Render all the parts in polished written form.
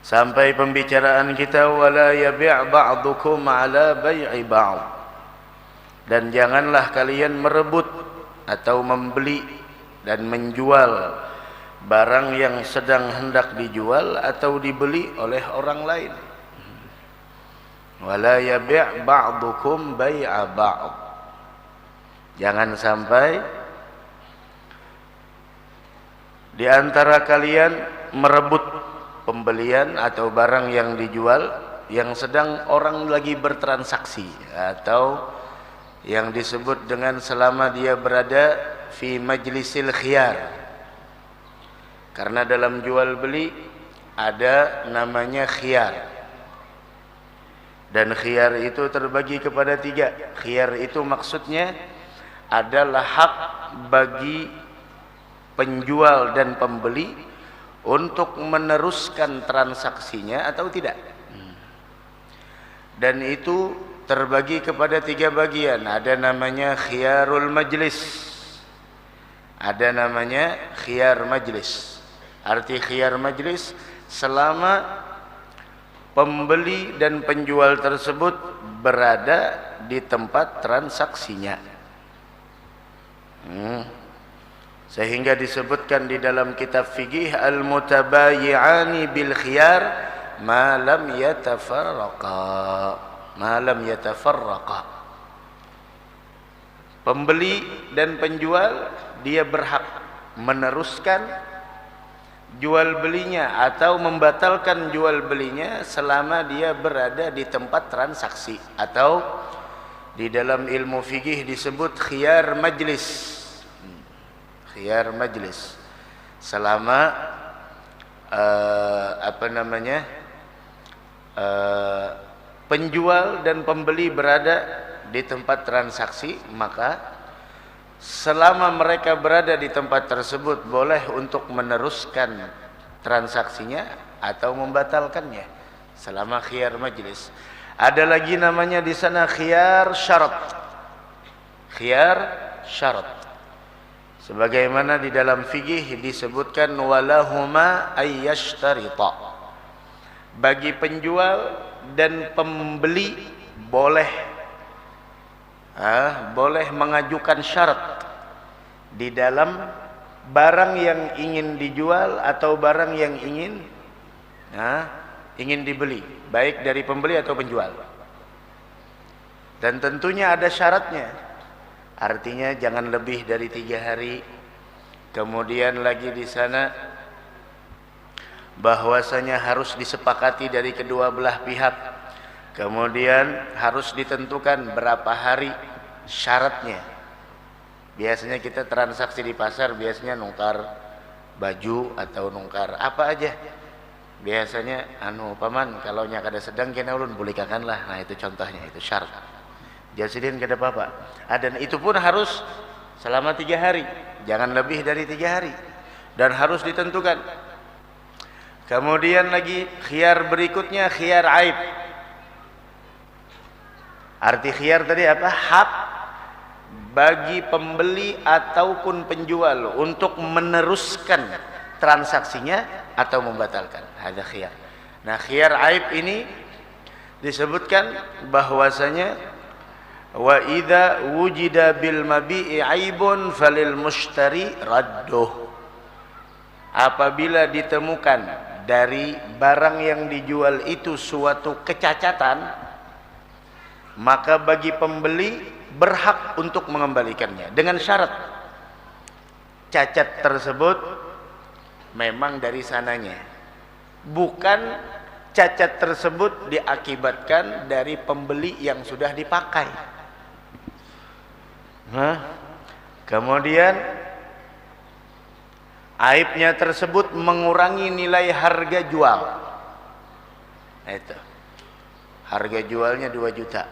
sampai pembicaraan kita wala yabi' ba'dukum ala bai'i ba'd, dan janganlah kalian merebut atau membeli dan menjual barang yang sedang hendak dijual atau dibeli oleh orang lain. Wala yabi' ba'dukum bai'a ba'd, jangan sampai di antara kalian merebut pembelian atau barang yang dijual yang sedang orang lagi bertransaksi, atau yang disebut dengan selama dia berada fi majlisil khiyar. Karena dalam jual beli ada namanya khiyar, dan khiyar itu terbagi kepada 3. Khiyar itu maksudnya adalah hak bagi penjual dan pembeli untuk meneruskan transaksinya atau tidak. Dan itu terbagi kepada 3 bagian. Ada namanya khiyarul majlis, ada namanya khiyar majlis. Arti khiyar majlis, selama pembeli dan penjual tersebut berada di tempat transaksinya. Sehingga disebutkan di dalam kitab fikih, al-mutabayyi'ani bil khiyar ma lam yatafarraqa. Pembeli dan penjual dia berhak meneruskan jual belinya atau membatalkan jual belinya selama dia berada di tempat transaksi, atau di dalam ilmu fikih disebut khiyar majlis. Khiyar majlis, selama penjual dan pembeli berada di tempat transaksi, maka selama mereka berada di tempat tersebut boleh untuk meneruskan transaksinya atau membatalkannya selama khiyar majlis. Ada lagi namanya di sana khiyar syarat. Khiyar syarat, sebagaimana di dalam fikih disebutkan walahuma ayyashtarita. Bagi penjual dan pembeli boleh mengajukan syarat di dalam barang yang ingin dijual atau barang yang ingin dibeli, baik dari pembeli atau penjual. Dan tentunya ada syaratnya. Artinya jangan lebih dari 3 hari. Kemudian lagi di sana bahwasanya harus disepakati dari kedua belah pihak. Kemudian harus ditentukan berapa hari syaratnya. Biasanya kita transaksi di pasar biasanya nukar baju atau nukar apa aja. Biasanya paman kalau nyak ada sedang kena ulun bolehkanlah. Nah itu contohnya, itu syarat. Jasidin kada apa-apa. Dan itu pun harus selama 3 hari, jangan lebih dari 3 hari, dan harus ditentukan. Kemudian lagi khiyar berikutnya khiyar aib. Arti khiyar tadi apa? Hak bagi pembeli ataupun penjual untuk meneruskan transaksinya atau membatalkan. Ada khiyar. Nah khiyar aib ini disebutkan bahwasanya wa idza wujida bil mabi'i aibun falil mushtari radduh. Apabila ditemukan dari barang yang dijual itu suatu kecacatan, maka bagi pembeli berhak untuk mengembalikannya dengan syarat cacat tersebut memang dari sananya, bukan cacat tersebut diakibatkan dari pembeli yang sudah dipakai. Kemudian aibnya tersebut mengurangi nilai harga jual. Itu harga jualnya 2 juta.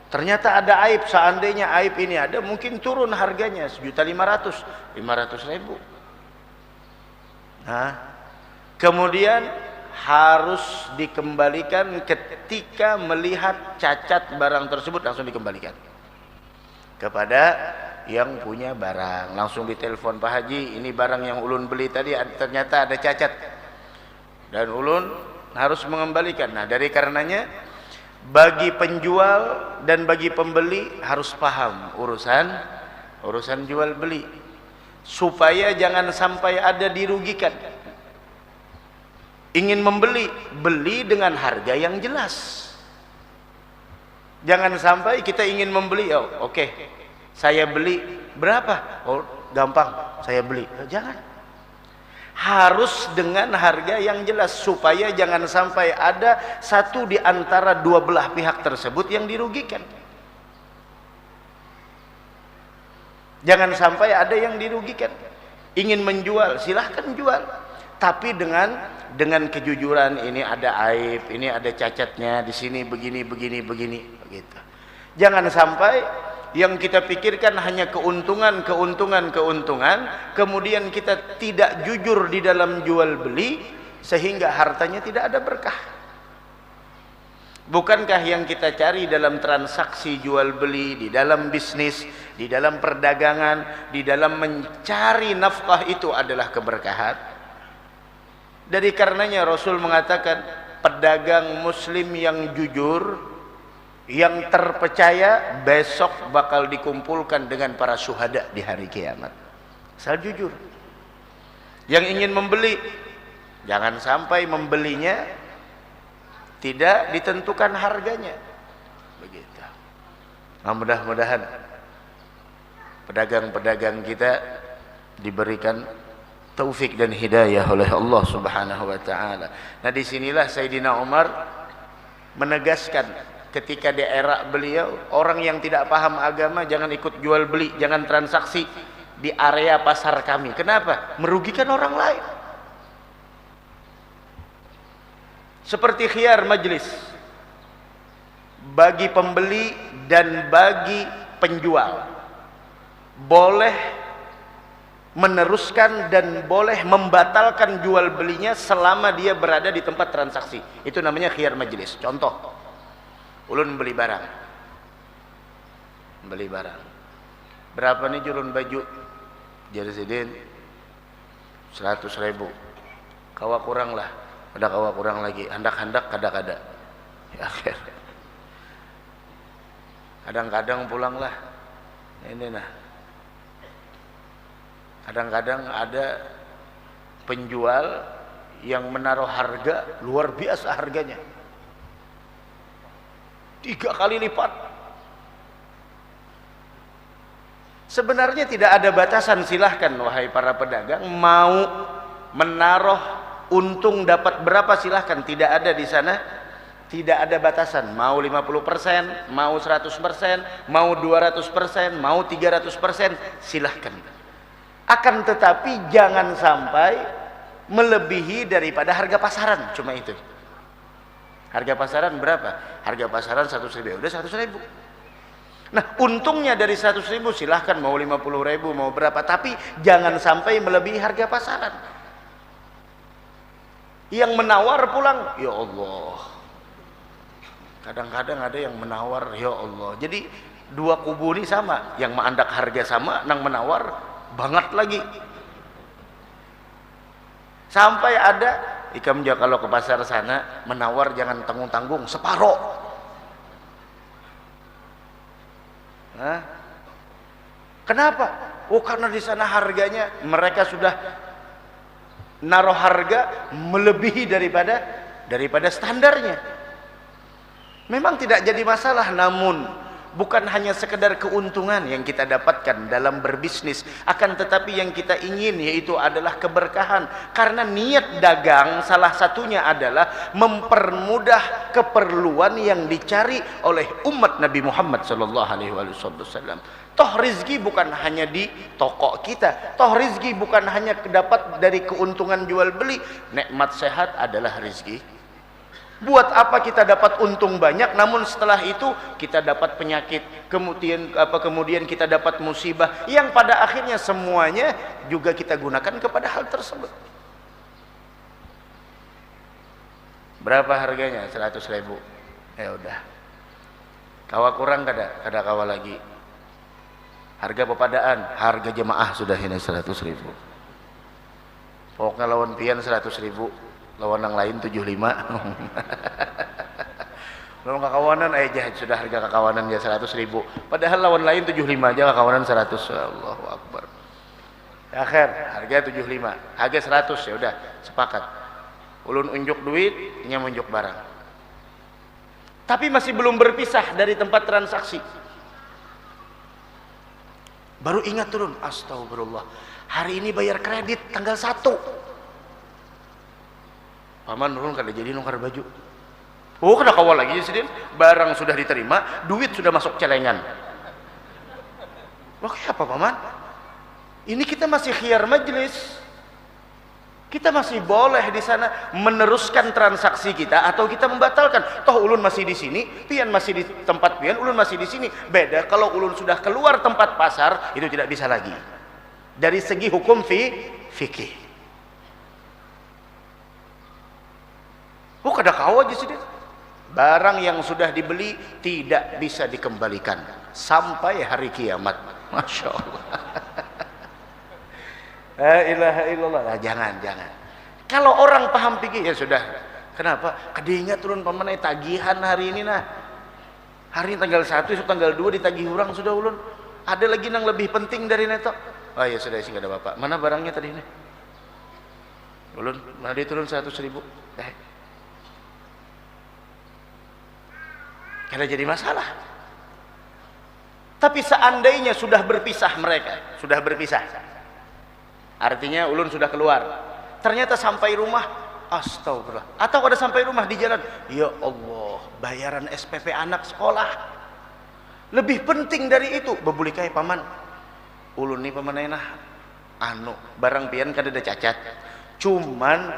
Ternyata ada aib. Seandainya aib ini ada, mungkin turun harganya 1.500.000, 500.000. Kemudian harus dikembalikan ketika melihat cacat barang tersebut, langsung dikembalikan kepada yang punya barang. Langsung ditelepon, Pak Haji, ini barang yang ulun beli tadi ternyata ada cacat, dan ulun harus mengembalikan. Nah, dari karenanya bagi penjual dan bagi pembeli harus paham urusan jual beli, supaya jangan sampai ada dirugikan. Ingin membeli, beli dengan harga yang jelas. Jangan sampai kita ingin membeli, oh oke, saya beli berapa? Oh gampang, saya beli. Jangan. Harus dengan harga yang jelas, supaya jangan sampai ada satu di antara dua belah pihak tersebut yang dirugikan. Jangan sampai ada yang dirugikan. Ingin menjual, silahkan jual, tapi dengan kejujuran. Ini ada aib, ini ada cacatnya, di sini begini begitu. Jangan sampai yang kita pikirkan hanya keuntungan, kemudian kita tidak jujur di dalam jual beli sehingga hartanya tidak ada berkah. Bukankah yang kita cari dalam transaksi jual beli, di dalam bisnis, di dalam perdagangan, di dalam mencari nafkah itu adalah keberkahan? Dari karenanya Rasul mengatakan, pedagang muslim yang jujur, yang terpercaya, besok bakal dikumpulkan dengan para syuhada di hari kiamat. Asal jujur. Yang ingin membeli, jangan sampai membelinya tidak ditentukan harganya. Begitu. Nah, mudah-mudahan pedagang-pedagang kita diberikan taufik dan hidayah oleh Allah Subhanahu wa taala. Nah, disinilah Sayyidina Umar menegaskan ketika di era beliau, orang yang tidak paham agama jangan ikut jual beli, jangan transaksi di area pasar kami. Kenapa? Merugikan orang lain. Seperti khiyar majlis, bagi pembeli dan bagi penjual, boleh meneruskan dan boleh membatalkan jual belinya selama dia berada di tempat transaksi. Itu namanya khiyar majlis. Contoh, ulun beli barang, berapa nih julun baju Jerzidin? 100.000. Kawa kurang lah, ada kawa kurang lagi, handak-handak kada-kada ya, akhir kadang-kadang pulanglah ini. Nah, kadang-kadang ada penjual yang menaruh harga luar biasa, harganya 3 kali lipat. Sebenarnya tidak ada batasan, silahkan wahai para pedagang, mau menaruh untung dapat berapa silahkan, tidak ada di sana, tidak ada batasan. Mau 50%, mau 100%, mau 200%, mau 300%, silahkan. Akan tetapi jangan sampai melebihi daripada harga pasaran. Cuma itu. Harga pasaran berapa? Harga pasaran 100.000, udah 100.000. Nah, untungnya dari 100.000 silahkan, mau 50.000, mau berapa, tapi jangan sampai melebihi harga pasaran. Yang menawar pulang, ya Allah, kadang-kadang ada yang menawar, ya Allah. Jadi dua kubu ini sama, yang mengandak harga sama, nang menawar banget lagi. Sampai ada ikam juga kalau ke pasar sana menawar jangan tanggung-tanggung, separoh. Nah, kenapa? Oh, karena di sana harganya mereka sudah naruh harga melebihi daripada standarnya. Memang tidak jadi masalah, namun bukan hanya sekedar keuntungan yang kita dapatkan dalam berbisnis, akan tetapi yang kita ingin yaitu adalah keberkahan. Karena niat dagang salah satunya adalah mempermudah keperluan yang dicari oleh umat Nabi Muhammad SAW. Toh rizki bukan hanya di toko kita, toh rizki bukan hanya dapat dari keuntungan jual beli. Nikmat sehat adalah rizki. Buat apa kita dapat untung banyak, namun setelah itu kita dapat penyakit, kemudian kita dapat musibah, yang pada akhirnya semuanya juga kita gunakan kepada hal tersebut. Berapa harganya? 100.000. Ya udah. Kawa kurang kada kawa lagi. Harga pepadaan, harga jemaah sudah ini 100.000. Pokoknya lawan pian 100.000. lawan yang lain 75. Lawan kakawanan jahat sudah harga kakawanan ya 100.000, padahal lawan lain 75 aja, kakawanan 100. Allahu Akbar. Akhir harga 75, harga 100, ya udah sepakat. Ulun unjuk duit, nya unjuk barang. Tapi masih belum berpisah dari tempat transaksi. Baru ingat turun, astagfirullah. Hari ini bayar kredit tanggal 1. Paman turun kada jadi nukar baju. Oh, kada kawal lagi sih, barang sudah diterima, duit sudah masuk celengan. Loh, apa paman? Ini kita masih khiyar majelis. Kita masih boleh di sana meneruskan transaksi kita atau kita membatalkan. Toh ulun masih di sini, pian masih di tempat pian, ulun masih di sini. Beda kalau ulun sudah keluar tempat pasar, itu tidak bisa lagi. Dari segi hukum fikih. Oh, kada kau aja sih. Barang yang sudah dibeli tidak bisa dikembalikan sampai hari kiamat. Masya Allah. La ilaha illallah. Nah, jangan. Kalau orang paham fikih ya sudah. Kenapa? Kedingat turun pemenai tagihan hari ini nah. Hari ini tanggal 1, esok tanggal 2 ditagih orang sudah ulun. Ada lagi yang lebih penting dari neto. Oh ya sudah sih, ada bapak. Mana barangnya tadi ini? Ulun, mana dia turun 100.000. Karena jadi masalah. Tapi seandainya sudah berpisah mereka, sudah berpisah. Artinya ulun sudah keluar. Ternyata sampai rumah, astagfirullah. Atau ada sampai rumah di jalan, ya Allah, bayaran SPP anak sekolah. Lebih penting dari itu, bebulikai paman. Ulun nih pamanena barang pian kada ada cacat. Cuman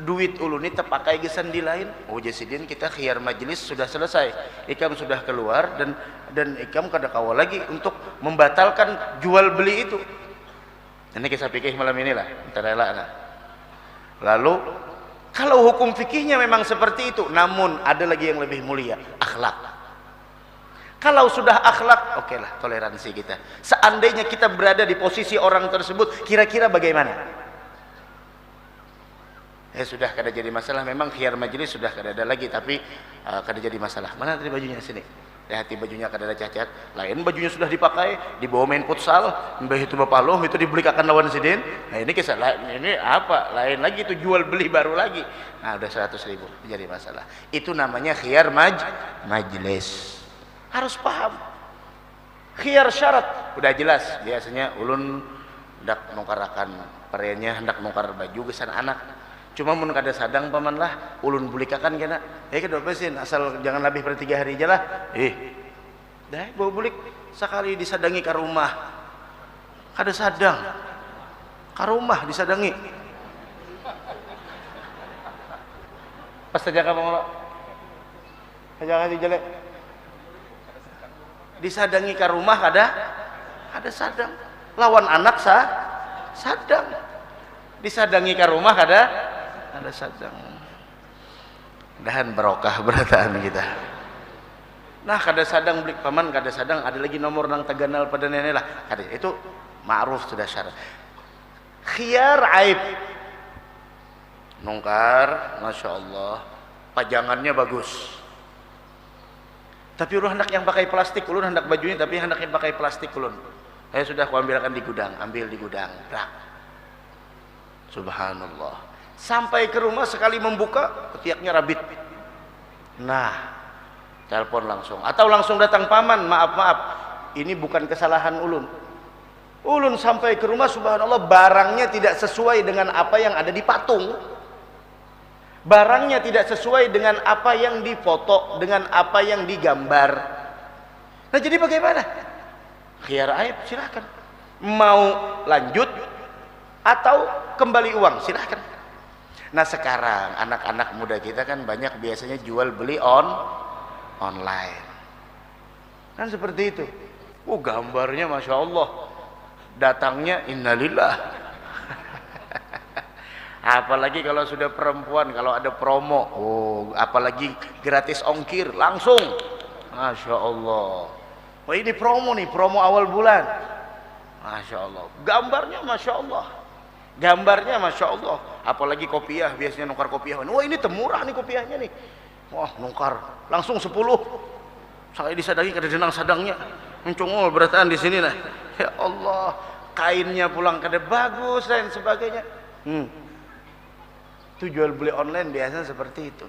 duit ulun ini terpakai gesan di lain. Oh jasidin kita khiyar majelis sudah selesai, ikam sudah keluar dan ikam kada kawal lagi untuk membatalkan jual beli itu. Ini kisah fikih malam inilah, terela lah. Lalu kalau hukum fikihnya memang seperti itu, namun ada lagi yang lebih mulia, akhlak. Kalau sudah akhlak, oke lah, toleransi kita. Seandainya kita berada di posisi orang tersebut, kira-kira bagaimana? Ya sudah, kada jadi masalah. Memang khiyar majelis sudah kada ada lagi, tapi kada jadi masalah. Mana tadi bajunya sini? Hati bajunya kada ada cacat. Lain bajunya sudah dipakai, dibawa main futsal, mbah itu bapak loh itu dibelikan lawan sidin. Nah ini kisah lain, ini apa? Lain lagi itu jual beli baru lagi. Nah udah 100.000 jadi masalah. Itu namanya khiyar majelis. Harus paham. Khiyar syarat udah jelas. Biasanya ulun hendak nukarakan perenya, hendak nukar baju gesan anak. Cuma mun kada sadang paman lah, ulun bulikakan kena. Kada besin, asal jangan lebih per 3 hari aja lah. Dah bawa bulik sekali disadangi ke rumah. Kada sadang. Ke rumah disadangi. Pas saja ka mangolo. Saja ka jelek. Disadangi ke rumah kada sadang. Lawan anak sadang. Disadangi ke rumah kada sadang. Dahan barokah berataan kita. Nah kada sadang beli paman, kada sadang ada lagi nomor nang taganal pada nenek lah. Kada itu ma'ruf sudah syarat. Khiyar aib. Nongkar, masya Allah, pajangannya bagus. Tapi ulun hendak yang pakai plastik, ulun hendak bajunya tapi hendak yang pakai plastik ulun. Saya sudah kuambilkan di gudang, ambil di gudang. Brak. Subhanallah. Sampai ke rumah sekali membuka, ketiaknya rabit. Nah, telepon langsung atau langsung datang paman, maaf, ini bukan kesalahan ulun. Ulun sampai ke rumah, subhanallah, barangnya tidak sesuai dengan apa yang ada di patung. Barangnya tidak sesuai dengan apa yang difoto, dengan apa yang digambar. Nah jadi bagaimana? Khiyar aib silahkan. Mau lanjut atau kembali uang silahkan. Nah sekarang anak-anak muda kita kan banyak biasanya jual beli online. Kan seperti itu. Gambarnya masya Allah, datangnya innalillah. Apalagi kalau sudah perempuan, kalau ada promo, apalagi gratis ongkir langsung, masya Allah. Ini promo nih, promo awal bulan, masya Allah. Gambarnya masya Allah, apalagi kopiah, biasanya nukar kopiah. Wah ini temurah nih kopiahnya nih. Wah nukar langsung 10. Saya disadagi kada jenang sadangnya. Mencungul berataan di sini nah. Ya Allah, kainnya pulang kada bagus dan sebagainya. Itu jual beli online biasanya seperti itu.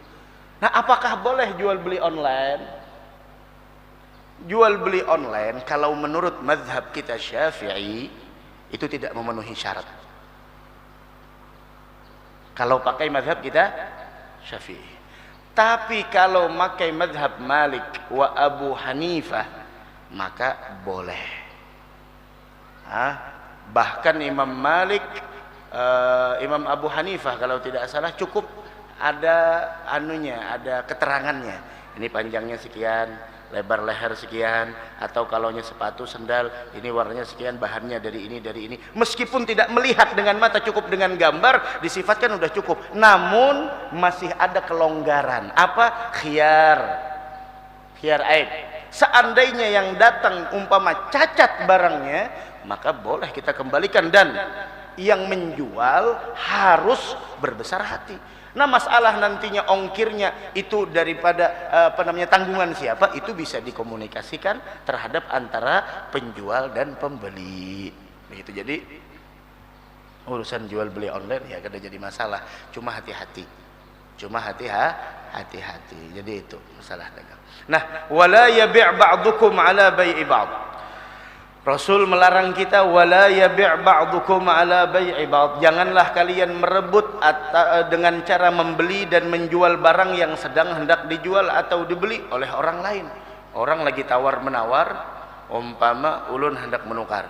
Nah, apakah boleh jual beli online? Jual beli online kalau menurut mazhab kita Syafi'i itu tidak memenuhi syarat. Kalau pakai mazhab kita Syafi'i. Tapi kalau pakai mazhab Malik wa Abu Hanifah maka boleh. Bahkan Imam Malik, Imam Abu Hanifah kalau tidak salah cukup ada anunya, ada keterangannya. Ini panjangnya sekian, lebar leher sekian, atau kalaunya sepatu sendal ini warnanya sekian, bahannya dari ini. Meskipun tidak melihat dengan mata, cukup dengan gambar disifatkan udah cukup. Namun masih ada kelonggaran. Apa? Khiyar aib. Seandainya yang datang umpama cacat barangnya, maka boleh kita kembalikan dan yang menjual harus berbesar hati. Nah, masalah nantinya ongkirnya itu daripada tanggungan siapa, itu bisa dikomunikasikan terhadap antara penjual dan pembeli. Begitu. Jadi urusan jual beli online ya kada jadi masalah, cuma hati-hati. Jadi itu masalah dagang. Nah, wala yabi' ba'dukum ala bai'i ba'd. Rasul melarang kita wala yabi' ba'dukum ala bai'i ba'd. Janganlah kalian merebut dengan cara membeli dan menjual barang yang sedang hendak dijual atau dibeli oleh orang lain. Orang lagi tawar-menawar, umpama ulun hendak menukar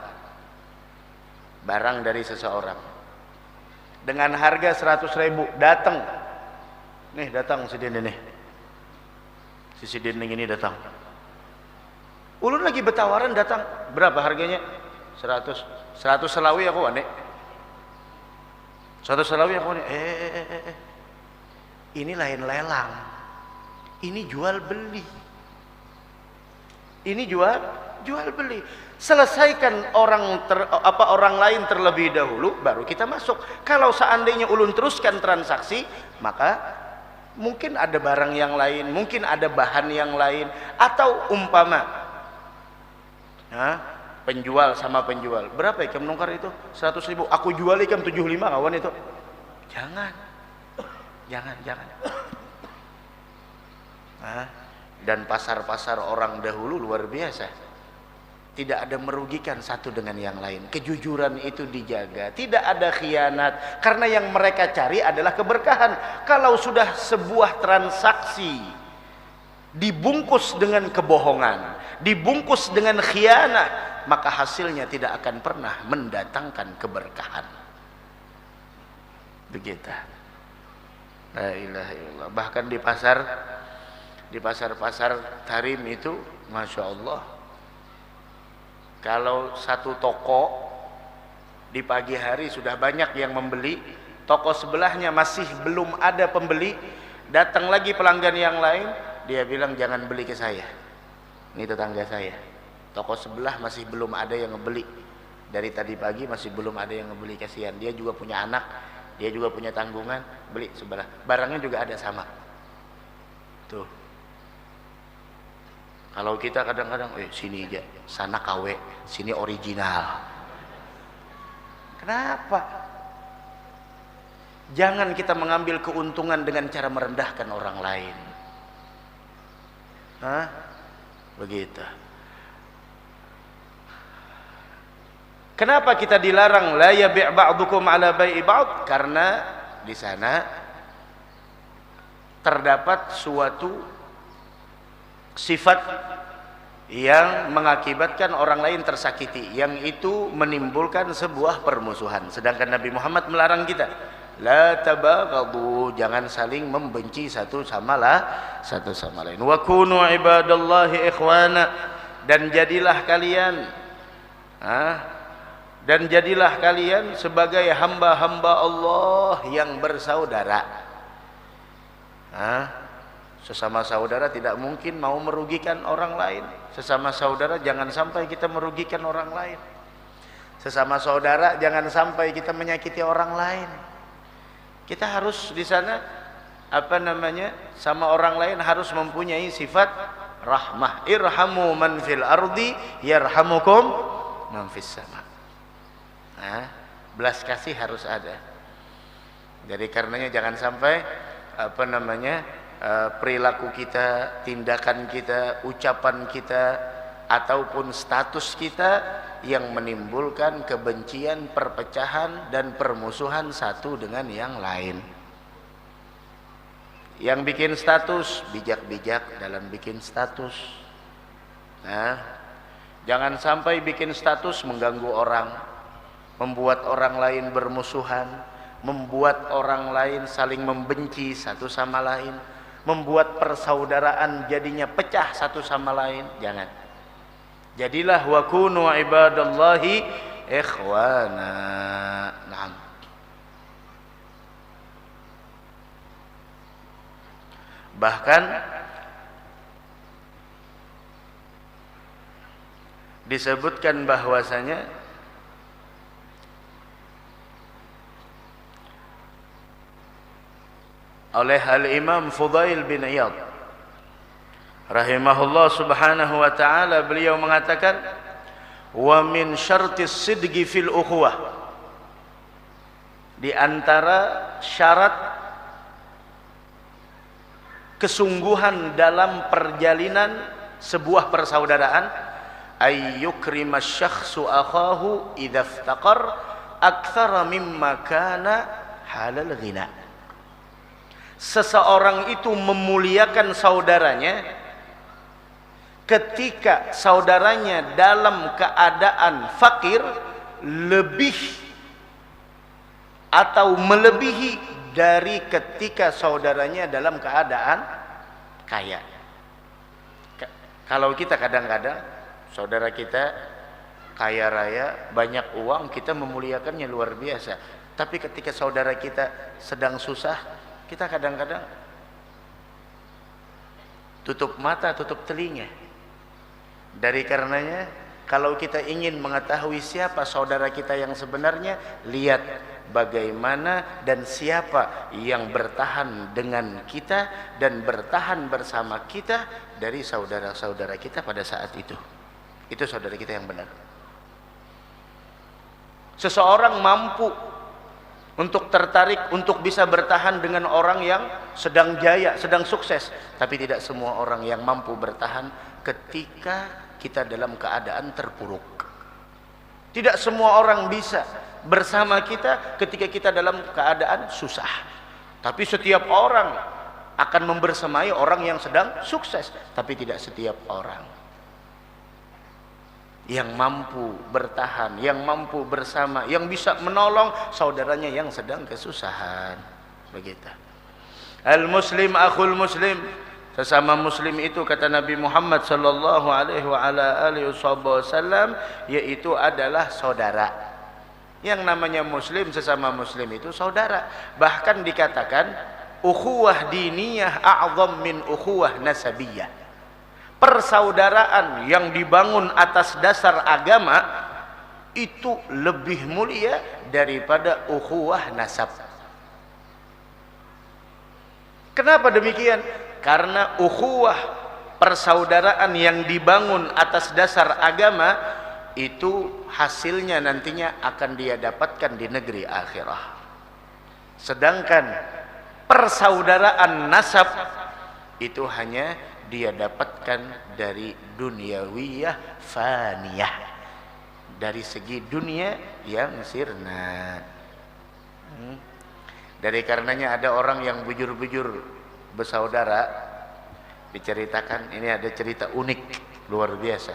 barang dari seseorang dengan harga 100.000, datang si Dene nih. Si Dene ini datang. Ulun lagi bertawaran, datang, berapa harganya? 100 selawi aku ane. 100 selawi aku ane. Ini lain lelang. Ini jual beli. Ini jual beli. Selesaikan orang lain terlebih dahulu baru kita masuk. Kalau seandainya ulun teruskan transaksi, maka mungkin ada barang yang lain, mungkin ada bahan yang lain, atau umpama penjual sama penjual, berapa ikam nukar itu? 100.000, aku jual ikam 75 kawan itu. Jangan. Dan pasar-pasar orang dahulu luar biasa, tidak ada merugikan satu dengan yang lain. Kejujuran itu dijaga, tidak ada khianat, karena yang mereka cari adalah keberkahan. Kalau sudah sebuah transaksi dibungkus dengan kebohongan, dibungkus dengan khianat, maka hasilnya tidak akan pernah mendatangkan keberkahan. Begitu. La ilaha illallah. Bahkan di pasar Tarim itu, masya Allah, kalau satu toko di pagi hari sudah banyak yang membeli, toko sebelahnya masih belum ada pembeli, datang lagi pelanggan yang lain, dia bilang jangan beli ke saya, ini tetangga saya, toko sebelah masih belum ada yang ngebeli, dari tadi pagi masih belum ada yang ngebeli, kasihan, dia juga punya anak, dia juga punya tanggungan, beli sebelah, barangnya juga ada sama. Tuh, kalau kita kadang-kadang sini aja, sana KW, sini original. Kenapa? Jangan kita mengambil keuntungan dengan cara merendahkan orang lain. Begitu. Kenapa kita dilarang la yabi' ba'dukum ala bai'i ba'd? Karena di sana terdapat suatu sifat yang mengakibatkan orang lain tersakiti, yang itu menimbulkan sebuah permusuhan. Sedangkan Nabi Muhammad melarang kita, la tabaghadu, jangan saling membenci satu sama lain. Wa kunu ibadallahi ikhwana, dan jadilah kalian sebagai hamba-hamba Allah yang bersaudara. Sesama saudara tidak mungkin mau merugikan orang lain. Sesama saudara jangan sampai kita merugikan orang lain. Sesama saudara jangan sampai kita menyakiti orang lain. Kita harus di sana sama orang lain harus mempunyai sifat rahmah. Irhamu man fil ardi yarhamukum man fis sama. Nah, belas kasih harus ada. Jadi karenanya jangan sampai perilaku kita, tindakan kita, ucapan kita ataupun status kita yang menimbulkan kebencian, perpecahan dan permusuhan satu dengan yang lain. Yang bikin status bijak-bijak dalam bikin status. Nah, jangan sampai bikin status mengganggu orang, membuat orang lain bermusuhan, membuat orang lain saling membenci satu sama lain, membuat persaudaraan jadinya pecah satu sama lain. Jangan. Jadilah wa kunu ibadallahi ikhwana. Naam. Bahkan disebutkan bahwasanya oleh Al-Imam Fudail bin Iyad rahimahullah subhanahu wa ta'ala, beliau mengatakan wa min syartis sidqi fil ukhuwah, di antara syarat kesungguhan dalam perjalinan sebuah persaudaraan, ayyukrima syakhsu akhahu idza iftaqar aktsara mimma kana halal ghina. Seseorang itu memuliakan saudaranya ketika saudaranya dalam keadaan fakir lebih atau melebihi dari ketika saudaranya dalam keadaan kaya. Kalau kita kadang-kadang saudara kita kaya raya, banyak uang, kita memuliakannya luar biasa. Tapi ketika saudara kita sedang susah, kita kadang-kadang tutup mata, tutup telinga. Dari karenanya, kalau kita ingin mengetahui siapa saudara kita yang sebenarnya, lihat bagaimana dan siapa yang bertahan dengan kita dan bertahan bersama kita dari saudara-saudara kita pada saat itu. Itu saudara kita yang benar. Seseorang mampu untuk tertarik untuk bisa bertahan dengan orang yang sedang jaya, sedang sukses, tapi tidak semua orang yang mampu bertahan ketika kita dalam keadaan terpuruk. Tidak semua orang bisa bersama kita ketika kita dalam keadaan susah. Tapi setiap orang akan membersamai orang yang sedang sukses, tapi tidak setiap orang yang mampu bertahan, yang mampu bersama, yang bisa menolong saudaranya yang sedang kesusahan. Begitu. Al-muslim akhul muslim, sesama muslim itu kata Nabi Muhammad sallallahu alaihi wa ala alihi wasallam, yaitu adalah saudara. Yang namanya muslim, sesama muslim itu saudara. Bahkan dikatakan ukhuwah diniyah a'zam min ukhuwah nasabiyah. Persaudaraan yang dibangun atas dasar agama itu lebih mulia daripada ukhuwah nasab. Kenapa demikian? Karena ukhuwah persaudaraan yang dibangun atas dasar agama itu hasilnya nantinya akan dia dapatkan di negeri akhirah. Sedangkan persaudaraan nasab itu hanya dia dapatkan dari duniawiyah faniyah, dari segi dunia yang sirna. Dari karenanya ada orang yang bujur-bujur bersaudara, diceritakan ini ada cerita unik luar biasa.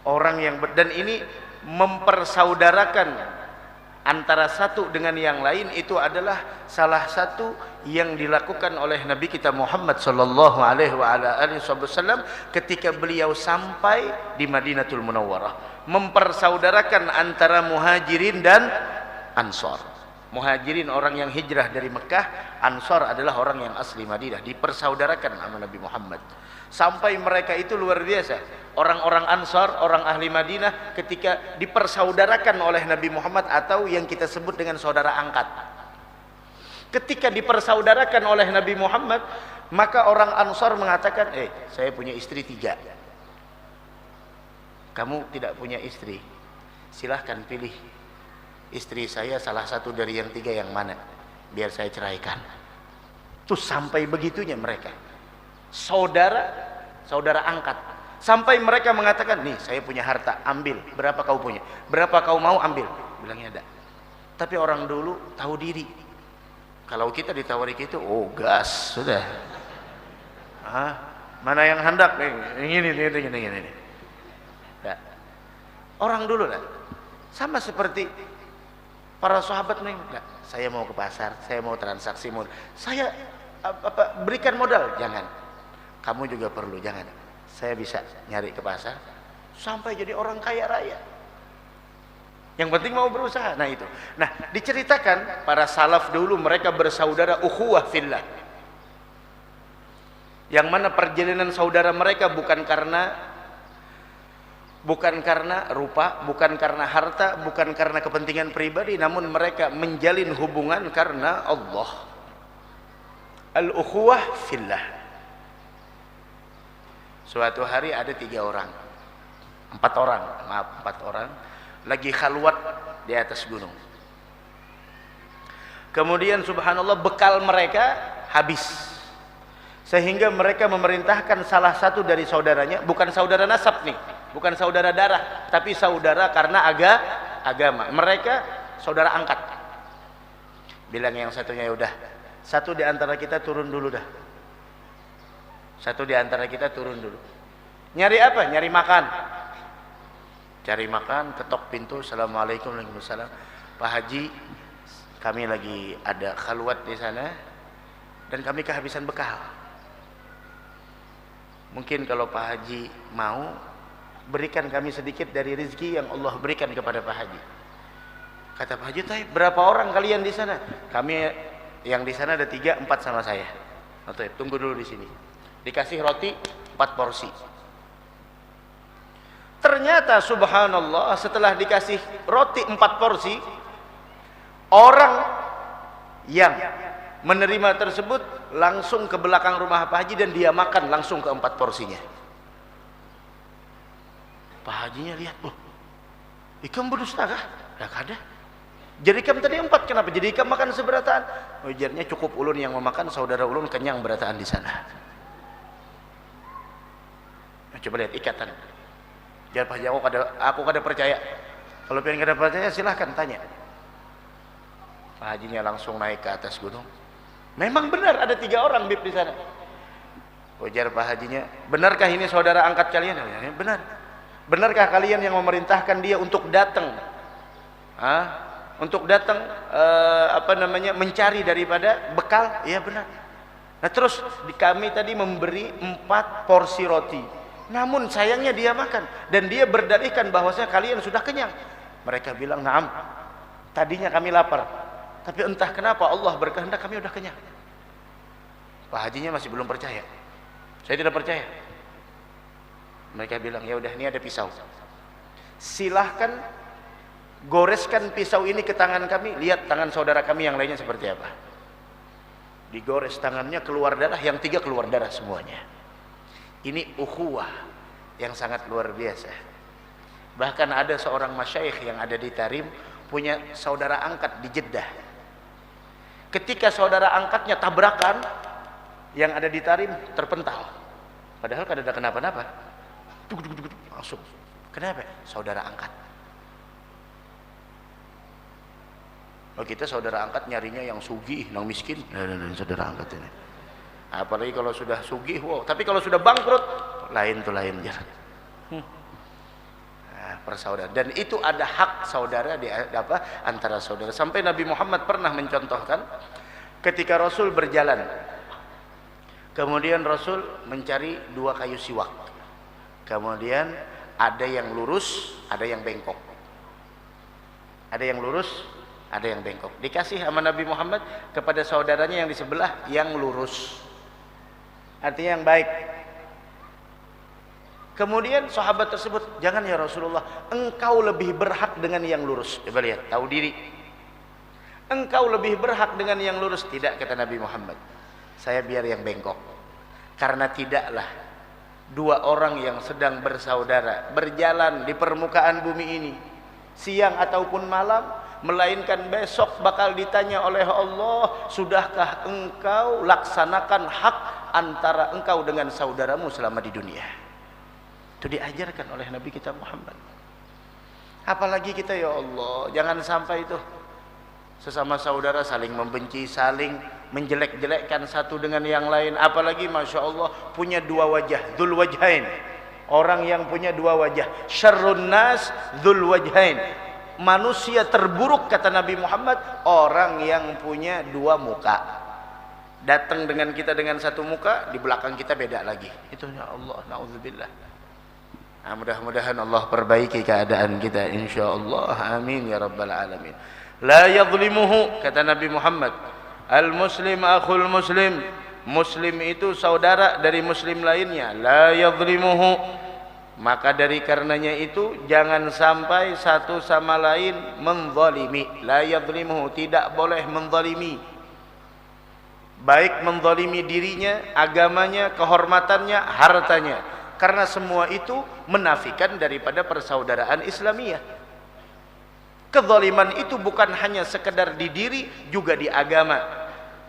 Orang yang dan ini mempersaudarakan antara satu dengan yang lain itu adalah salah satu yang dilakukan oleh Nabi kita Muhammad sallallahu alaihi wasallam ketika beliau sampai di Madinatul Munawwarah, mempersaudarakan antara Muhajirin dan Ansor. Muhajirin orang yang hijrah dari Mekah, Ansor adalah orang yang asli Madinah, dipersaudarakan sama Nabi Muhammad. Sampai mereka itu luar biasa. Orang-orang Ansar, orang ahli Madinah ketika dipersaudarakan oleh Nabi Muhammad atau yang kita sebut dengan saudara angkat. Ketika dipersaudarakan oleh Nabi Muhammad, maka orang Ansar mengatakan, saya punya istri 3. Kamu tidak punya istri, silahkan pilih istri saya salah satu dari yang 3 yang mana, biar saya ceraikan. Tuh sampai begitunya mereka, saudara angkat, sampai mereka mengatakan, nih saya punya harta, ambil, berapa kau punya, berapa kau mau ambil, bilangnya ada. Tapi orang dulu tahu diri, kalau kita ditawari gitu, oh gas sudah, mana yang hendak, ini. Nah, orang dulu lah, sama seperti para sahabat nih, saya mau ke pasar, saya mau transaksi, saya berikan modal, jangan. Kamu juga perlu, jangan. Saya bisa nyari ke pasar sampai jadi orang kaya raya. Yang penting mau berusaha. Nah itu. Nah, diceritakan para salaf dulu mereka bersaudara ukhuwah fillah. Yang mana perjalanan saudara mereka bukan karena rupa, bukan karena harta, bukan karena kepentingan pribadi, namun mereka menjalin hubungan karena Allah. Al-ukhuwah fillah. Suatu hari ada 4 orang lagi khalwat di atas gunung. Kemudian subhanallah bekal mereka habis, sehingga mereka memerintahkan salah satu dari saudaranya, bukan saudara nasab nih, bukan saudara darah, tapi saudara karena agama. Mereka saudara angkat. Bilang yang satunya, ya udah, satu di antara kita turun dulu dah. Satu di antara kita turun dulu. Nyari apa? Nyari makan. Cari makan, ketok pintu, assalamualaikum, waalaikumsalam. Pak Haji, kami lagi ada khalwat di sana dan kami kehabisan bekal. Mungkin kalau Pak Haji mau, berikan kami sedikit dari rezeki yang Allah berikan kepada Pak Haji. Kata Pak Haji, berapa orang kalian di sana? Kami yang di sana ada 3, 4 sama saya. Tunggu dulu di sini. Dikasih roti 4 porsi. Ternyata subhanallah, setelah dikasih roti 4 porsi, orang yang menerima tersebut langsung ke belakang rumah Pak Haji dan dia makan langsung ke 4 porsinya. Pak Hajinya lihat, ikam berdusta kah? Dah kada. Jadi ikam tadi 4, kenapa jadi ikam makan seberataan? Ujarnya cukup ulun yang memakan, saudara ulun kenyang berataan di sana. Coba lihat ikatan. Jangan Pak Haji, aku kada percaya. Kalau pengen kada percaya silahkan tanya. Pak Hajinya langsung naik ke atas gunung. Memang benar ada 3 orang bib di sana. Ujar Pak Hajinya, benarkah ini saudara angkat kalian? Ya, benar. Benarkah kalian yang memerintahkan dia untuk datang? Untuk datang mencari daripada bekal? Ya benar. Nah terus kami tadi memberi 4 porsi roti. Namun sayangnya dia makan dan dia berdalihkan bahwasanya kalian sudah kenyang. Mereka bilang, "Na'am. Tadinya kami lapar, tapi entah kenapa Allah berkehendak kami sudah kenyang." Pak Hajinya masih belum percaya. Saya tidak percaya. Mereka bilang, "Ya udah, ini ada pisau. Silahkan goreskan pisau ini ke tangan kami, lihat tangan saudara kami yang lainnya seperti apa." Digores tangannya, keluar darah, yang 3 keluar darah semuanya. Ini ukhuwah yang sangat luar biasa. Bahkan ada seorang masyayikh yang ada di Tarim punya saudara angkat di Jeddah. Ketika saudara angkatnya tabrakan, yang ada di Tarim terpental. Padahal kada ada kenapa-napa. Langsung. Kenapa? Saudara angkat. Kita saudara angkat nyarinya yang sugih, yang miskin. Saudara angkat ini. Apalagi kalau sudah sugih, tapi kalau sudah bangkrut, lain jalan. Persaudara, dan itu ada hak saudara di antara saudara. Sampai Nabi Muhammad pernah mencontohkan ketika Rasul berjalan, kemudian Rasul mencari 2 kayu siwak, kemudian ada yang lurus, ada yang bengkok, ada yang lurus, ada yang bengkok. Dikasih sama Nabi Muhammad kepada saudaranya yang di sebelah yang lurus, artinya yang baik. Kemudian sahabat tersebut, "Jangan ya Rasulullah, engkau lebih berhak dengan yang lurus." Coba lihat, tahu diri. Engkau lebih berhak dengan yang lurus. Tidak, kata Nabi Muhammad, saya biar yang bengkok. Karena tidaklah dua orang yang sedang bersaudara berjalan di permukaan bumi ini siang ataupun malam, melainkan besok bakal ditanya oleh Allah, sudahkah engkau laksanakan hak antara engkau dengan saudaramu selama di dunia. Itu diajarkan oleh Nabi kita Muhammad. Apalagi kita, ya Allah, jangan sampai itu sesama saudara saling membenci, saling menjelek-jelekkan satu dengan yang lain. Apalagi Masya Allah punya dua wajah, dzul wajhain. Orang yang punya dua wajah, syarrun nas dzul wajhain. Manusia terburuk, kata Nabi Muhammad, orang yang punya dua muka. Datang dengan kita dengan satu muka, di belakang kita beda lagi. Itu ya Allah, na'udzubillah. Nah, mudah-mudahan Allah perbaiki keadaan kita, insyaallah. Amin ya rabbal alamin. La yadhlimuhu, kata Nabi Muhammad, al muslim akhul muslim. Muslim itu saudara dari muslim lainnya. La yadhlimuhu, maka dari karenanya itu jangan sampai satu sama lain menzalimi. La yadhlimuhu, tidak boleh menzalimi. Baik menzalimi dirinya, agamanya, kehormatannya, hartanya. Karena semua itu menafikan daripada persaudaraan Islamiyah. Kezaliman itu bukan hanya sekedar di diri, juga di agama,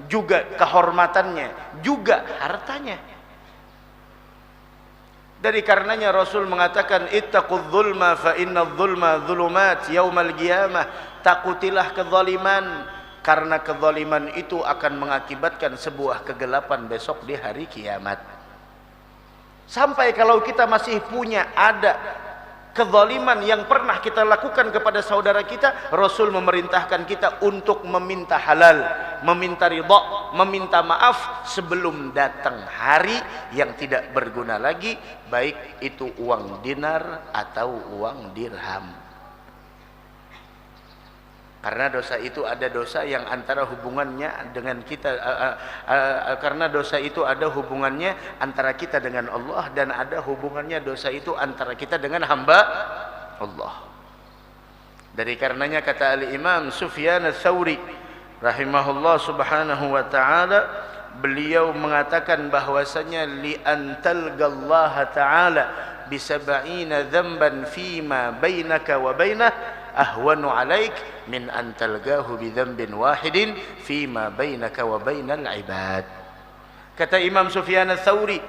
juga kehormatannya, juga hartanya. Dari karenanya Rasul mengatakan, ittaqudz zulma fa innadz zulma dzulumat yaumal qiyamah. Takutilah kezaliman, karena kezaliman itu akan mengakibatkan sebuah kegelapan besok di hari kiamat. Sampai kalau kita masih punya ada kezaliman yang pernah kita lakukan kepada saudara kita, Rasul memerintahkan kita untuk meminta halal, meminta ridha, meminta maaf sebelum datang hari yang tidak berguna lagi, baik itu uang dinar atau uang dirham. Karena dosa itu ada dosa yang antara hubungannya dengan kita, karena dosa itu ada hubungannya antara kita dengan Allah, dan ada hubungannya dosa itu antara kita dengan hamba Allah. Dari karenanya kata Al-Imam Sufyan Ats-Tsauri rahimahullah subhanahu wa ta'ala, beliau mengatakan bahwasanya li antalgallaha ta'ala bisab'ina dzamban fima bainaka wa bainah ahwanu alaik min antalgahu bidzambin wahidin fima bainaka wa bainal ibad. Kata Imam Sufyan Ats-Tsauri,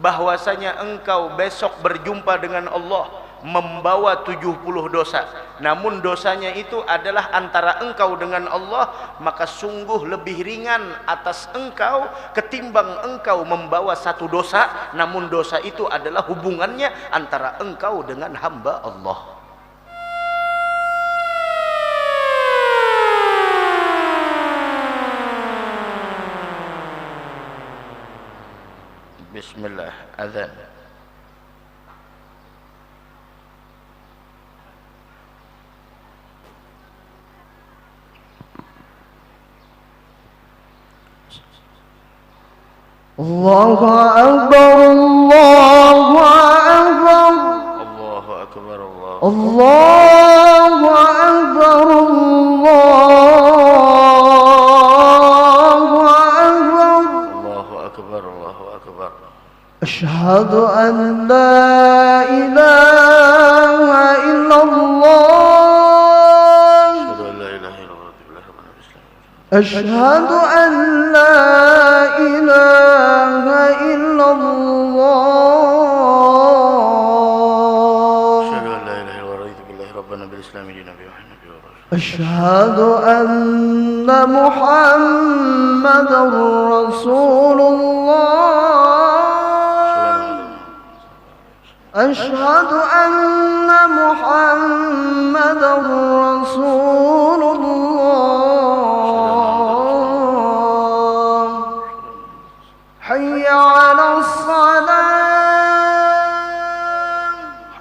bahwasanya engkau besok berjumpa dengan Allah membawa 70 dosa, namun dosanya itu adalah antara engkau dengan Allah, maka sungguh lebih ringan atas engkau ketimbang engkau membawa satu dosa, namun dosa itu adalah hubungannya antara engkau dengan hamba Allah. Bismillah, azan. Allahu Akbar, Allahu Akbar, Allahu Akbar, Allahu Akbar, Allahu Akbar, Allahu Akbar. Asyhadu an la ilaha illallah, asyhadu an la ilaha illallah, asyhadu anna Muhammadar Rasulullah, asyhadu anna Muhammadar Rasulullah, hayya 'alas salam,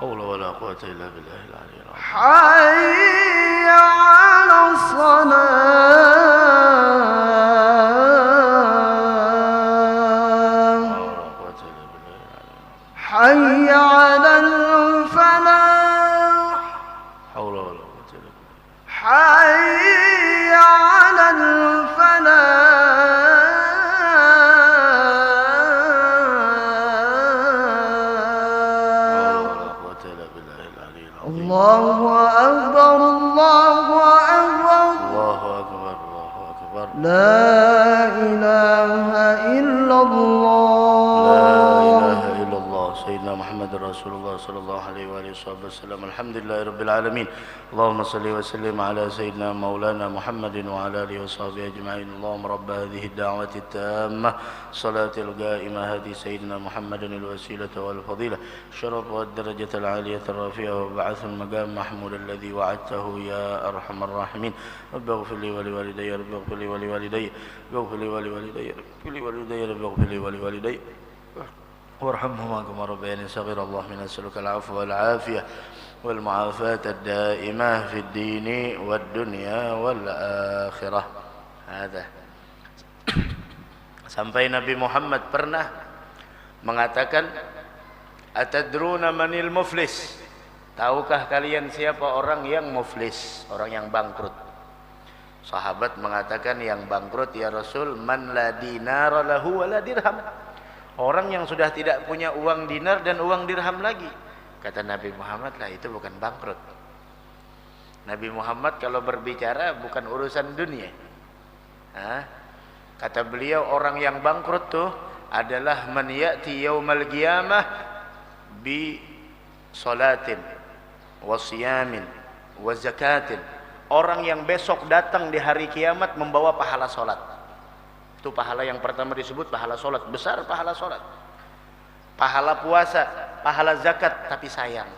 haula wala quwwata illa billahil aliyyil azim. hayya 'alas salam, hayya 'alal falah, Haula wala quwwata illa billah. hayya محمد رسول الله صلى الله عليه وآله وسلم. الحمد لله رب العالمين. اللهم صل وسلم على سيدنا مولانا محمد وعلى آله وصحبه أجمعين. اللهم رب هذه الدعوة التامة صلاة القائمة هذه سيدنا محمد الوسيلة والفضيلة الشرف والدرجة العالية الرافعة وبعث المقام محمود الذي وعدته يا أرحم الراحمين. رب اغفر لي ولوالدي رب اغفر لي ولوالدي اغفر لي ولوالدي اغفر لي ولوالدي رب اغفر لي ولوالدي وارحمهما كما ربياني صغيرا. اللهم إنا نسألك العفو والعافية والمعافاة الدائمة في الدين والدنيا والآخرة. هذا sampai Nabi Muhammad pernah mengatakan, atadruna manil muflis, tahukah kalian siapa orang yang muflis, orang yang bangkrut? Sahabat mengatakan, yang bangkrut ya Rasul, man la dinara lahu wa la dirham, orang yang sudah tidak punya uang dinar dan uang dirham lagi. Kata Nabi Muhammad, lah itu bukan bangkrut. Nabi Muhammad kalau berbicara bukan urusan dunia. Kata beliau, orang yang bangkrut tuh adalah man ya'ti yaumal qiyamah bi salatin wa siyamin wa zakatin, orang yang besok datang di hari kiamat membawa pahala salat. Itu pahala yang pertama disebut pahala solat, besar pahala solat, pahala puasa, pahala zakat. Tapi sayang,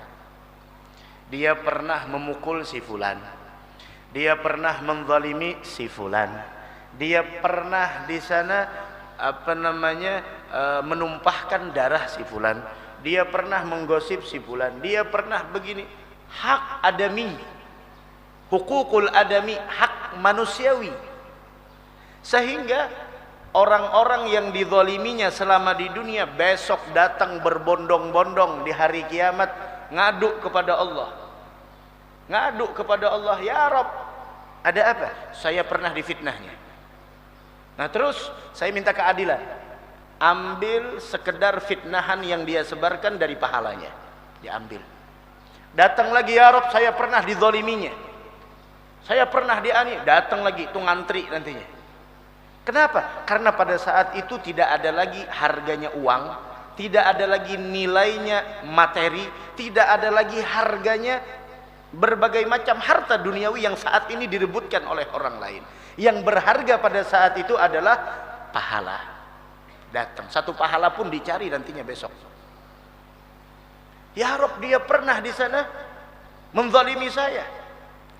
dia pernah memukul si fulan, dia pernah menzalimi si fulan, dia pernah di sana menumpahkan darah si fulan, dia pernah menggosip si fulan, dia pernah begini. Hak adami, hukukul adami, hak manusiawi. Sehingga orang-orang yang dizaliminya selama di dunia besok datang berbondong-bondong di hari kiamat ngaduk kepada Allah. Ngaduk kepada Allah, ya Rabb, ada apa? Saya pernah difitnahnya. Nah terus saya minta keadilan. Ambil sekedar fitnahan yang dia sebarkan dari pahalanya, diambil. Datang lagi, ya Rabb, saya pernah dizaliminya, saya pernah diani. Datang lagi, itu ngantri nantinya. Kenapa? Karena pada saat itu tidak ada lagi harganya uang, tidak ada lagi nilainya materi, tidak ada lagi harganya berbagai macam harta duniawi yang saat ini direbutkan oleh orang lain. Yang berharga pada saat itu adalah pahala. Datang, satu pahala pun dicari nantinya besok. Ya Rabb, dia pernah di sana menzalimi saya,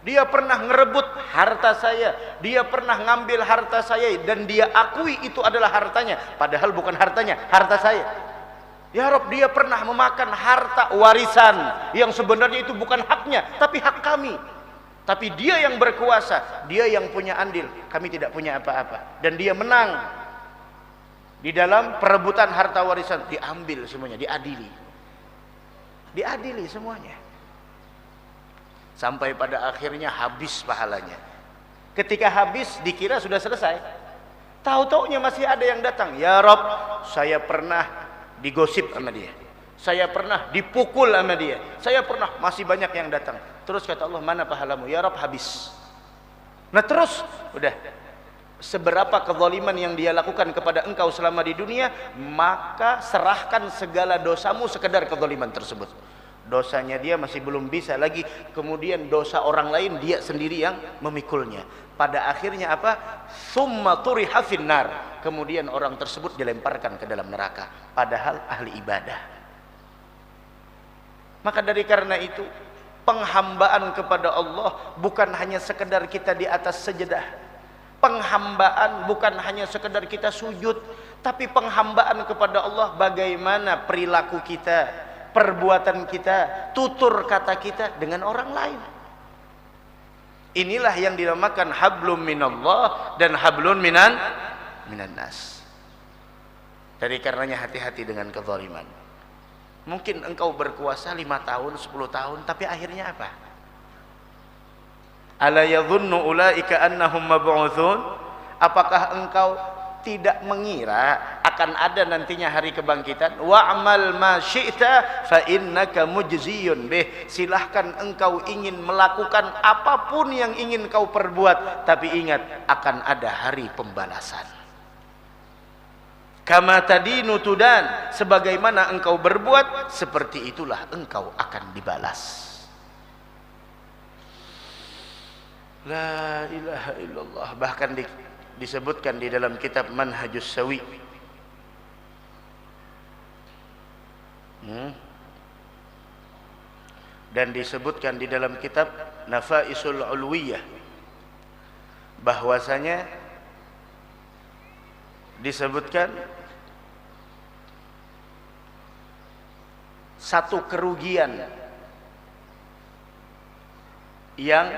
dia pernah ngerebut harta saya, dia pernah ngambil harta saya, dan dia akui itu adalah hartanya, padahal bukan hartanya, harta saya. Ya Rabb, dia pernah memakan harta warisan yang sebenarnya itu bukan haknya, tapi hak kami. Tapi dia yang berkuasa, dia yang punya andil, kami tidak punya apa-apa. Dan dia menang di dalam perebutan harta warisan, diambil semuanya, diadili. Diadili semuanya. Sampai pada akhirnya habis pahalanya. Ketika habis dikira sudah selesai, tahu-taunya masih ada yang datang. Ya Rabb, saya pernah digosip sama dia, saya pernah dipukul sama dia, saya pernah, masih banyak yang datang. Terus kata Allah, mana pahalamu? Ya Rabb, habis. Nah terus udah, seberapa kezaliman yang dia lakukan kepada engkau selama di dunia, maka serahkan segala dosamu sekedar kezaliman tersebut. Dosanya dia masih belum bisa lagi, kemudian dosa orang lain dia sendiri yang memikulnya. Pada akhirnya apa? Summa turiha finnar, kemudian orang tersebut dilemparkan ke dalam neraka, padahal ahli ibadah. Maka dari karena itu, penghambaan kepada Allah bukan hanya sekedar kita di atas sajadah. Penghambaan bukan hanya sekedar kita sujud, tapi penghambaan kepada Allah bagaimana perilaku kita, perbuatan kita, tutur kata kita dengan orang lain. Inilah yang dinamakan hablum minallah dan hablun minan nas. Dari karenanya hati-hati dengan kezaliman. Mungkin engkau berkuasa 5 tahun, 10 tahun, tapi akhirnya apa? Ala yadhunnu ulaika annahum mab'utsun? Apakah engkau tidak mengira akan ada nantinya hari kebangkitan? Wa'mal ma syi'ta fa innaka mujziyun bih. Silahkan engkau ingin melakukan apapun yang ingin kau perbuat, tapi ingat akan ada hari pembalasan. Kama tadinu tudan, sebagaimana engkau berbuat, seperti itulah engkau akan dibalas. La ilaha illallah. Bahkan disebutkan di dalam kitab Manhajus Sawi, dan disebutkan di dalam kitab Nafaisul Ulwiyah, bahwasanya disebutkan satu kerugian yang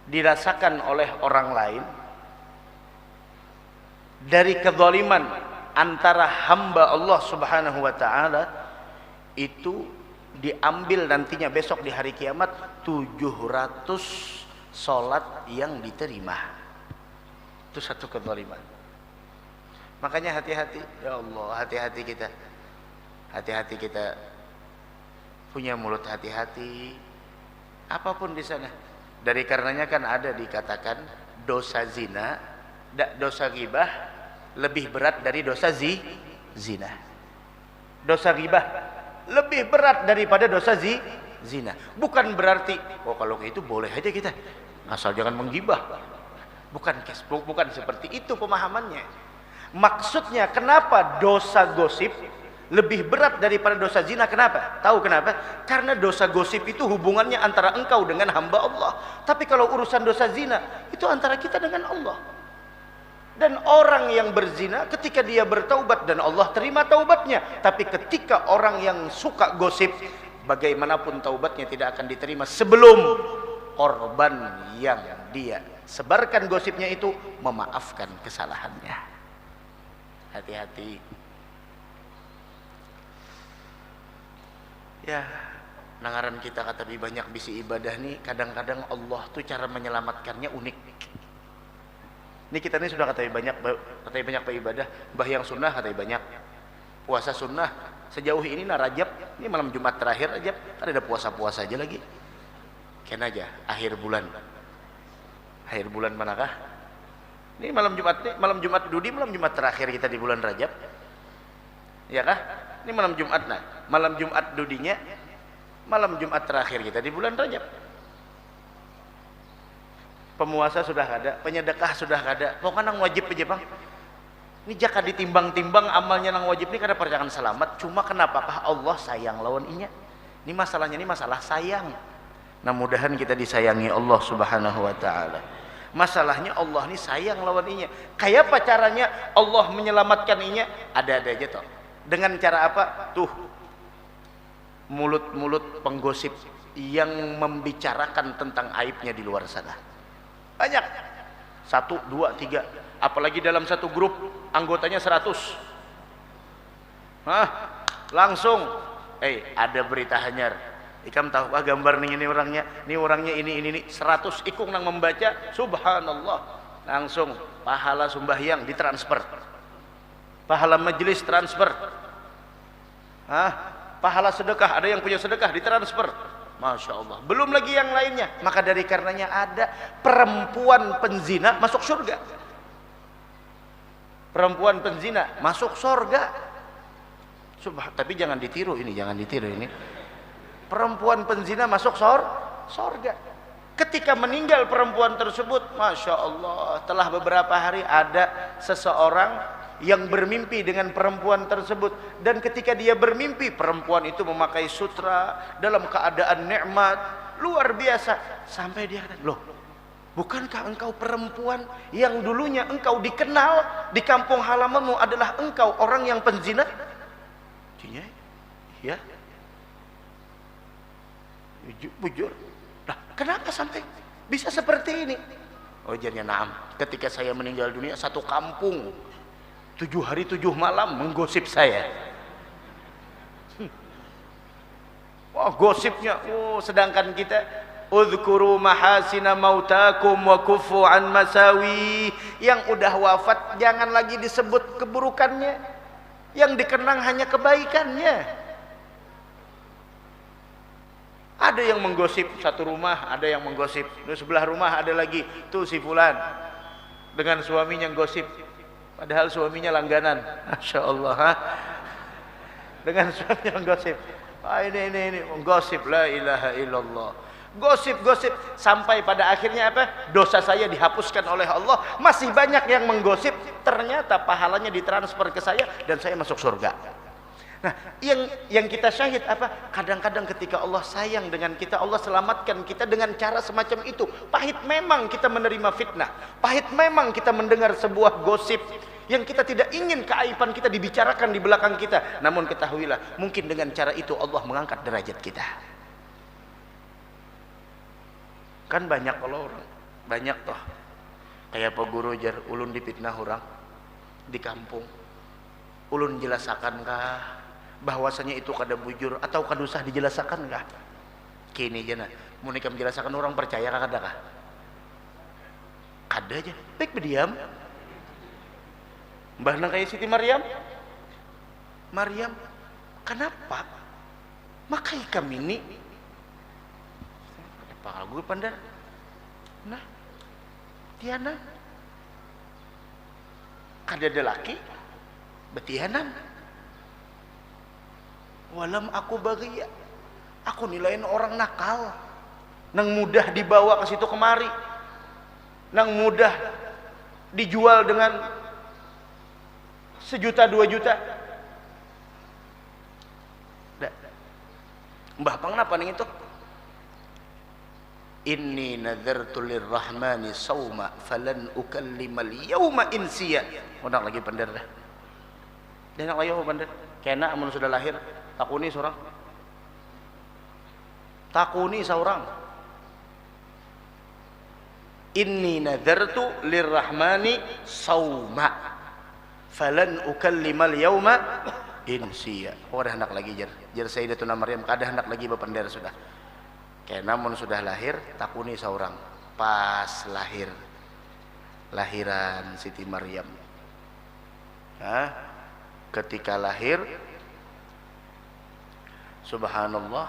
dirasakan oleh orang lain dari kezaliman antara hamba Allah Subhanahu wa taala, itu diambil nantinya besok di hari kiamat 700 salat yang diterima. Itu satu kezaliman. Makanya hati-hati, ya Allah, hati-hati kita. Hati-hati kita punya mulut hati-hati. Apapun di sana. Dari karenanya kan ada dikatakan dosa zina, dosa ghibah lebih berat dari dosa zina. Dosa ghibah lebih berat daripada dosa zina. Bukan berarti, oh kalau itu boleh aja kita, asal jangan menggibah. Bukan seperti itu pemahamannya. Maksudnya kenapa dosa gosip lebih berat daripada dosa zina? Kenapa? Tahu kenapa? Karena dosa gosip itu hubungannya antara engkau dengan hamba Allah. Tapi kalau urusan dosa zina, itu antara kita dengan Allah. Dan orang yang berzina ketika dia bertaubat dan Allah terima taubatnya. Tapi ketika orang yang suka gosip, bagaimanapun taubatnya tidak akan diterima sebelum korban yang dia sebarkan gosipnya itu memaafkan kesalahannya. Hati-hati. Ya, nangaran kita kata lebih banyak bisi ibadah nih, kadang-kadang Allah tuh cara menyelamatkannya unik. Ini kita nih sudah katanya banyak Pak ibadah, bah yang sunnah katanya banyak. Puasa sunnah sejauh ini Rajab, ini malam Jumat terakhir Rajab, ada puasa-puasa aja lagi. Ken aja akhir bulan. Akhir bulan manakah? Ini malam Jumat nih, malam Jumat Dudi, malam Jumat terakhir kita di bulan Rajab. Ya kah? Ini malam Jumat, nah, malam Jumat Dudinya, malam Jumat terakhir kita di bulan Rajab. Pemuasa sudah ada, penyedekah sudah ada. Pokoknya nang wajib aja bang. Ini jaka ditimbang-timbang amalnya nang wajib ini kada perjangan selamat. Cuma kenapakah Allah sayang lawan inya? Ini masalahnya, ini masalah sayang. Nah mudahan kita disayangi Allah Subhanahu wa taala. Masalahnya Allah ini sayang lawan inya. Kayak apa caranya Allah menyelamatkan inya? Ada-ada aja toh. Dengan cara apa? Tuh, mulut-mulut penggosip yang membicarakan tentang aibnya di luar sana. Banyak. 1, 2, 3. Apalagi dalam satu grup anggotanya 100. Langsung ada berita hanyar. Ikam tahu gambar nih ini orangnya ini 100 ikung nang membaca, subhanallah, langsung pahala sembahyang ditransfer, pahala majelis transfer, pahala sedekah, ada yang punya sedekah ditransfer, masya Allah. Belum lagi yang lainnya. Maka dari karenanya ada perempuan penzina masuk surga, perempuan penzina masuk surga. Tapi jangan ditiru ini, perempuan penzina masuk surga. Ketika meninggal perempuan tersebut, masya Allah, telah beberapa hari ada seseorang yang bermimpi dengan perempuan tersebut, dan ketika dia bermimpi perempuan itu memakai sutra dalam keadaan nikmat luar biasa, sampai dia kata, loh, bukankah engkau perempuan yang dulunya engkau dikenal di kampung halamanmu adalah engkau orang yang penzina? Ya, bujur. Nah, kenapa sampai bisa seperti ini? Oh, jadinya naam. Ketika saya meninggal dunia, satu kampung 7 hari 7 malam menggosip saya. Wah, gosipnya. Sedangkan kita udhkuru mahasina mautakum wa kufu an masawi. Yang udah wafat jangan lagi disebut keburukannya, yang dikenang hanya kebaikannya. Ada yang menggosip satu rumah, ada yang menggosip di sebelah rumah, ada lagi tuh si fulan dengan suaminya gosip. Padahal suaminya langganan. Masya Allah. Ha? Dengan suaminya menggosip. Ini menggosip, la ilaha illallah. Gosip sampai pada akhirnya apa? Dosa saya dihapuskan oleh Allah. Masih banyak yang menggosip, ternyata pahalanya ditransfer ke saya dan saya masuk surga. Nah, yang kita syahid apa? Kadang-kadang ketika Allah sayang dengan kita, Allah selamatkan kita dengan cara semacam itu. Pahit memang kita menerima fitnah, pahit memang kita mendengar sebuah gosip yang kita tidak ingin keaiban kita dibicarakan di belakang kita. Namun ketahuilah, mungkin dengan cara itu Allah mengangkat derajat kita. Kan banyak kalau orang, banyak toh. Kayak Pak Guru jar ulun dipitnah orang di kampung. Ulun jelasakan bahwasanya itu kada bujur atau kada usah dijelasakan kah? Kini aja nah, mau nikah menjelaskan orang percaya kah kada kah? Kada aja, baik berdiam. Mbah nang kayak Siti Maryam, kenapa? Makai kami ini, apa gue pandar? Nah, tiana, kada ada laki, betianan. Walam aku bagia, aku nilain orang nakal, nang mudah dibawa ke situ kemari, nang mudah dijual dengan 1 juta 2 juta. Mbah pang napa ning itu? Inni nadartu lirrahmani sauma falan ukallimal yauma insiya. Udah lagi pandar dah. Dia nak lagi pandar. Kena amun sudah lahir takuni seorang. Inni nadartu lirrahmani sauma falan ukallimal yauma insiya. Oh dah hendak lagi jar Sayyidatuna Maryam kada hendak lagi bepender sudah. Kayak namun sudah lahir takuni seorang pas lahiran Siti Maryam. Hah? Ketika lahir subhanallah,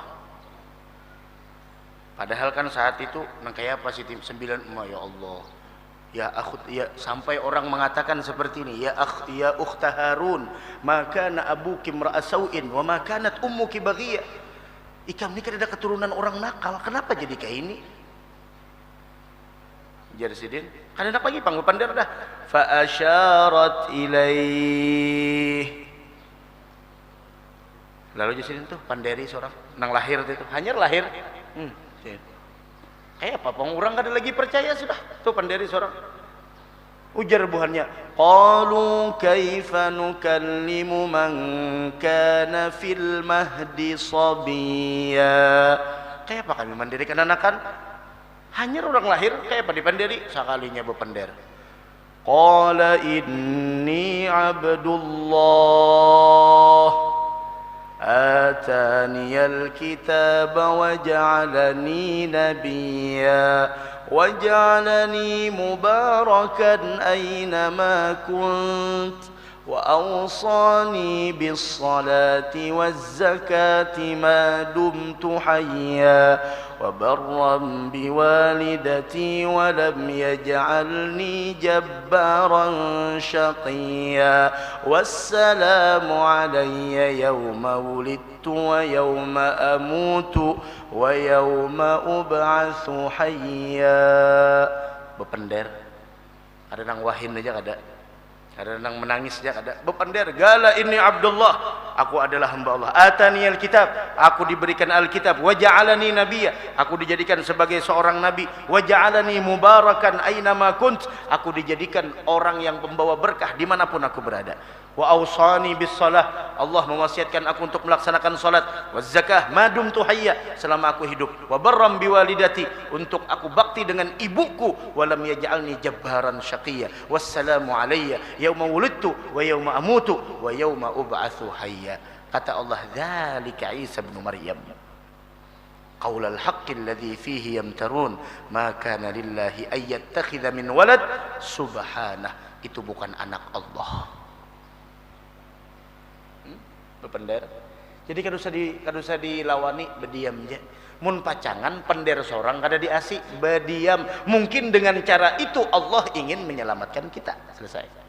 padahal kan saat itu nang kayak apa Siti 9 ya Allah. Ya sampai orang mengatakan seperti ini, ya ukhta Harun, maka na abuki mra'asauin wa ma kanat ummuki baghiyah. Ikam ini kan ada keturunan orang nakal, kenapa jadi kayak ini? Jadi sidin, kan enak lagi panggung pandar dah. Fa asyarat ilaih. Lalu jadi sidin tuh panderi seorang nang lahir itu, hanya lahir. Kayak apa orang kada lagi percaya sudah tuh panderi seorang ujar buhannya, qalu kaifa nukallimu man kana fil mahdi sabiya. Kayak apa kami mandirikan anakan hanya orang lahir kayak apa dipandiri sekalinya bepender. Qala inni abdullah ataniyal kitaba wa ja'alani nabiyya wa ja'alani mubarakan aynama kunt wa awsani bis salati waz zakati ma dumtu hayya wa barran biwalidati wa lam yaj'alni jabbaran shaqiyya wassalamu alayya yawma wulidtu wa yawma amutu wa yawma ub'atsu hayya. Bepender ada nang wahin aja ada nang menangis aja kada. Bepender gala ini Abdullah, aku adalah hamba Allah. Ataniyal kitab, aku diberikan Alkitab. Wa ja'alani nabiyya, aku dijadikan sebagai seorang nabi. Wa ja'alani mubarakan aynama kunt, aku dijadikan orang yang membawa berkah dimanapun aku berada. Wa awsani bis salah, Allah mewasiatkan aku untuk melaksanakan salat. Wa zakah ma dumtu hayya, selama aku hidup. Wa barram biwalidati, untuk aku bakti dengan ibuku. Wa lam yaj'alni jabbaran syaqiyya. Wassalamu alayya yauma wulidtu wa yauma amutu wa yauma ub'atsu hayya. Kata Allah, dzalika Isa bin Maryam qaulal haqqi alladhi fihi yamtarun ma kana lillahi ay yattakhidha min walad subhanah. Itu bukan anak Allah. Bepender. Jadi kada usah dilawani, berdiam aja. Mun pacangan pender seorang kada diasi, berdiam. Mungkin dengan cara itu Allah ingin menyelamatkan kita. Selesai.